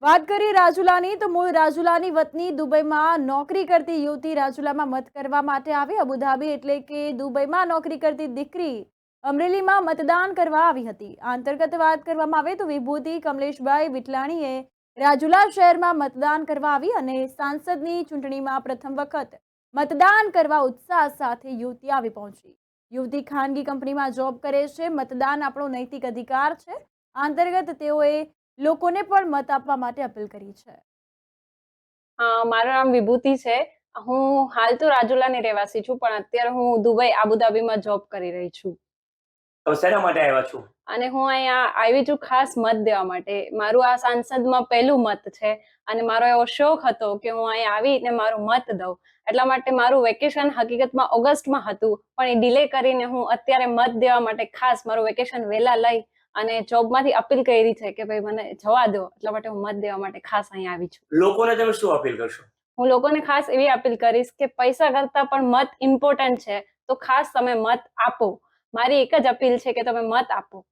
વાત કરીએ રાજુલાની તો મૂળ રાજુલાની વતની દુબઈમાં નોકરી કરતી યુવતી રાજુલામાં મત કરવા માટે આવી અબુધાબી એટલે કે દુબઈમાં નોકરી કરતી દીકરી અમરેલીમાં મતદાન કરવા આવી હતી. આ અંતર્ગત વાત કરવામાં આવે તો વિભૂતિ કમલેશભાઈ વિટલાણીએ રાજુલા શહેરમાં મતદાન કરવા આવી અને સાંસદની ચૂંટણીમાં પ્રથમ વખત મતદાન કરવા ઉત્સાહ સાથે યુવતી આવી પહોંચી. યુવતી ખાનગી કંપનીમાં જોબ કરે છે. મતદાન આપણો નૈતિક અધિકાર છે. આ અંતર્ગત તેઓએ લોકોને પણ મત આપવા માટે અપીલ કરી છે. મારું નામ વિભૂતિ છે. હું હાલ તો રાજુલાની રહેવાસી છું, પણ અત્યારે હું દુબઈ આબુધાબીમાં જોબ કરી રહી છું. તો શેના માટે આવ્યા છો? અને હું અહીંયા આવી છું ખાસ મત દેવા માટે. મારું આ સાંસદમાં પહેલું મત છે અને મારો એવો શોખ હતો કે હું અહીંયા આવીને મારું મત દઉં. એટલા માટે મારું વેકેશન હકીકતમાં ઓગસ્ટમાં હતું, પણ એ ડિલે કરીને હું અત્યારે મત દેવા માટે ખાસ મારું વેકેશન વહેલા લઈ અને જોબમાંથી અપીલ કરી છે કે ભાઈ મને જવા દો. એટલા માટે હું મત દેવા માટે ખાસ અહીંયા આવી છું. લોકોને તમે શું અપીલ કરશો? હું લોકોને ખાસ એવી અપીલ કરીશ કે પૈસા કરતાં પણ મત ઇમ્પોર્ટન્ટ છે, તો ખાસ તમે મત આપો. મારી એક જ અપીલ છે કે તમે મત આપો.